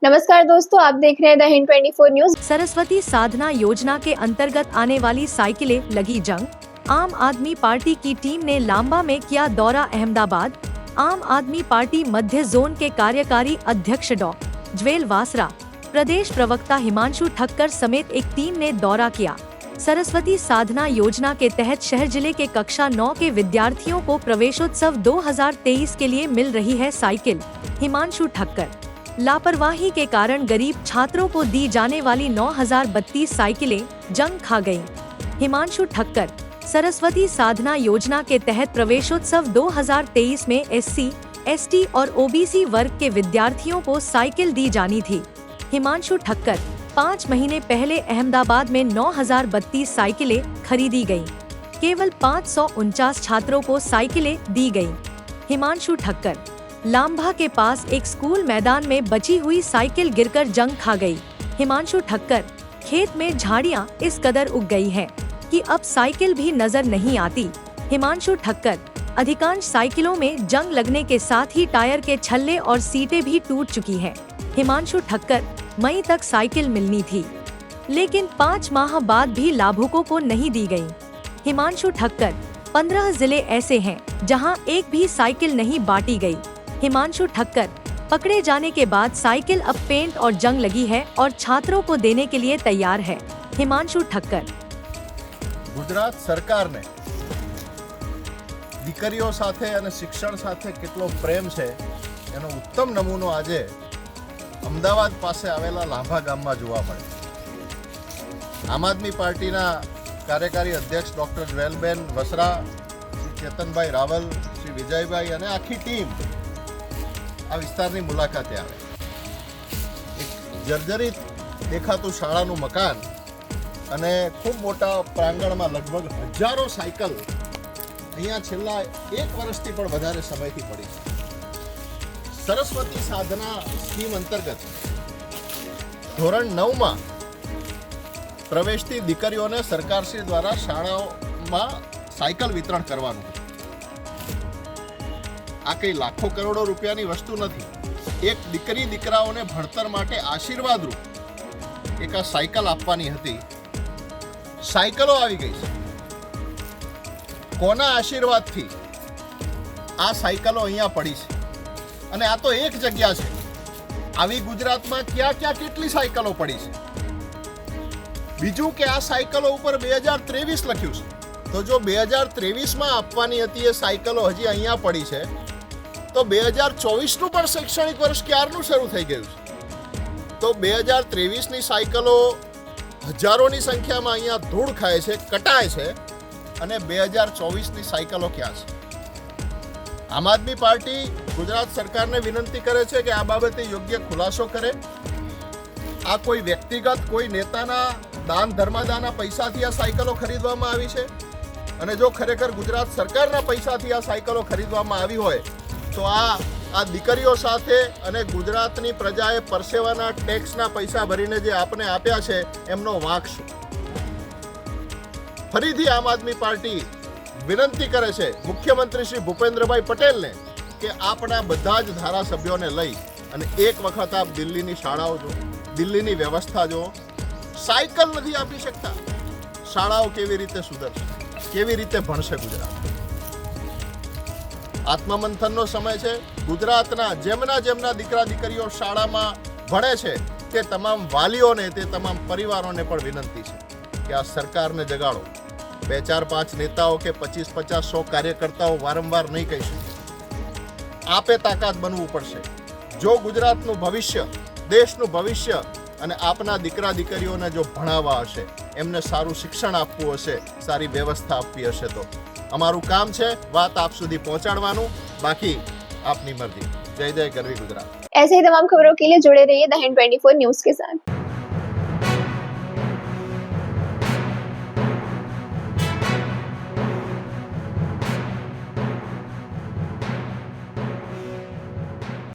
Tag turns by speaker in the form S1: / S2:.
S1: नमस्कार दोस्तों, आप देख रहे हैं द हिंद 24 न्यूज।
S2: सरस्वती साधना योजना के अंतर्गत आने वाली साइकिलें लगी जंग। आम आदमी पार्टी की टीम ने लांबा में किया दौरा अहमदाबाद। आम आदमी पार्टी मध्य जोन के कार्यकारी अध्यक्ष डॉ. ज्वेल वासरा, प्रदेश प्रवक्ता हिमांशु ठक्कर समेत एक टीम ने दौरा किया। सरस्वती साधना योजना के तहत शहर जिले के कक्षा 9 के विद्यार्थियों को प्रवेशोत्सव 2023 के लिए मिल रही है साइकिल। हिमांशु ठक्कर, लापरवाही के कारण गरीब छात्रों को दी जाने वाली 9032 साइकिलें जंग खा गईं। हिमांशु ठक्कर, सरस्वती साधना योजना के तहत प्रवेशोत्सव 2023 में SC, ST और OBC वर्ग के विद्यार्थियों को साइकिल दी जानी थी। हिमांशु ठक्कर, 5 महीने पहले अहमदाबाद में 9032 साइकिलें खरीदी गईं। केवल 549 छात्रों को साइकिलें दी गईं। हिमांशु ठक्कर, लांबा के पास एक स्कूल मैदान में बची हुई साइकिल गिरकर जंग खा गई। हिमांशु ठक्कर, खेत में झाड़ियां इस कदर उग गई हैं कि अब साइकिल भी नजर नहीं आती। हिमांशु ठक्कर, अधिकांश साइकिलों में जंग लगने के साथ ही टायर के छल्ले और सीटें भी टूट चुकी हैं। हिमांशु ठक्कर, मई तक साइकिल मिलनी थी, लेकिन 5 माह बाद भी लाभुकों को नहीं दी गई। हिमांशु ठक्कर, 15 जिले ऐसे हैं जहां एक भी साइकिल नहीं बांटी गई। हिमांशु ठक्कर, पकड़े जाने के बाद साइकिल अब पेंट और जंग लगी है और छात्रों को देने के लिए तैयार है। हिमांशु ठक्कर,
S3: गुजरात सरकार ने દીકરીઓ સાથે અને શિક્ષણ સાથે કેટલો પ્રેમ છે એનો ઉત્તમ નમૂનો આજે અમદાવાદ પાસે આવેલા લાંભા ગામમાં જોવા મળે। આમ આદમી પાર્ટીના કાર્યકારી અધ્યક્ષ ડોક્ટર જ્વેલબેન વસરા, શ્રી ચેતનભાઈ રાવલ, શ્રી વિજયભાઈ અને આખી ટીમ આ વિસ્તારની મુલાકાતે આવે। એક જર્જરિત દેખાતું શાળાનું મકાન અને ખૂબ મોટા પ્રાંગણમાં લગભગ હજારો સાયકલ અહીંયા છેલ્લા 1 વર્ષથી પણ વધારે સમયથી પડી છે। સરસ્વતી સાધના સ્કીમ અંતર્ગત ધોરણ 9માં પ્રવેશતી દીકરીઓને સરકારશ્રી દ્વારા શાળાઓમાં સાયકલ વિતરણ કરવાનું। આ કઈ લાખો કરોડો રૂપિયાની વસ્તુ નથી। એક દીકરી દીકરાઓને ભણતર માટે આશીર્વાદરૂપ એક આ સાયકલ આપવાની હતી। સાયકલો આવી ગઈ છે। કોના આશીર્વાદથી આ સાયકલો અહીંયા પડી છે? અને આ તો એક જગ્યા છે। આવી ગુજરાતમાં ક્યાં ક્યાં કેટલી સાયકલો પડી છે? બીજું કે આ સાયકલો ઉપર 2023 લખ્યું છે, તો જો 2023માં આપવાની હતી એ સાયકલો હજી અહીંયા પડી છે, તો 2024નું પણ શૈક્ષણિક વર્ષ ક્યારનું શરૂ થઈ ગયું છે? તો 2023ની સાયકલો હજારોની સંખ્યામાં અહીંયા ધૂળ ખાય છે, કટાય છે, અને 2024ની સાયકલો ક્યાં છે? આમ આદમી પાર્ટી ગુજરાત સરકારને વિનંતી કરે છે કે આ બાબતે યોગ્ય ખુલાસો કરે। આ કોઈ વ્યક્તિગત કોઈ નેતાના દાન ધર્માદાના પૈસાથી આ સાયકલો ખરીદવામાં આવી છે? અને જો ખરેખર ગુજરાત સરકારના પૈસાથી આ સાયકલો ખરીદવામાં આવી હોય તો આ દીકરીઓ સાથે અને ગુજરાતની પ્રજાએ પરસેવાના ટેક્સના પૈસા ભરીને જે આપને આપ્યા છે એમનો વાંક શું? ફરીથી આમ આદમી પાર્ટી વિનંતી કરે છે મુખ્યમંત્રી શ્રી ભૂપેન્દ્રભાઈ પટેલને કે આપણા બધા જ ધારાસભ્યોને લઈ અને એક વખત આપ દિલ્હીની શાળાઓ જો, દિલ્હીની વ્યવસ્થા જો। સાયકલ નથી આપી શકતા, શાળાઓ કેવી રીતે સુધરશે? કેવી રીતે ભણશે ગુજરાત? આત્મમંથનનો સમય છે। ગુજરાતના જેમના દીકરા દીકરીઓ શાળામાં ભણે છે તે તમામ વાલીઓને, તે તમામ પરિવારોને પણ વિનંતી છે કે આ સરકારને જગાડો। 2, 4, 5 નેતાઓ કે 25, 50, 100 કાર્યકર્તાઓ વારંવાર નહીં કહી શકે। આપે તાકાત બનવું પડશે। જો ગુજરાતનું ભવિષ્ય, દેશનું ભવિષ્ય અને આપના દીકરા દીકરીઓને જો ભણાવવા હશે, એમને સારું શિક્ષણ આપવું હશે, સારી વ્યવસ્થા આપવી હશે, તો અમારું કામ છે વાત આપ સુધી પહોંચાડવાનું, બાકી આપની મરજી। જય જય ગરવી ગુજરાત।
S1: ऐसे ही तमाम खबरों के लिए जुड़े रहिए द हिंद 24 न्यूज के साथ।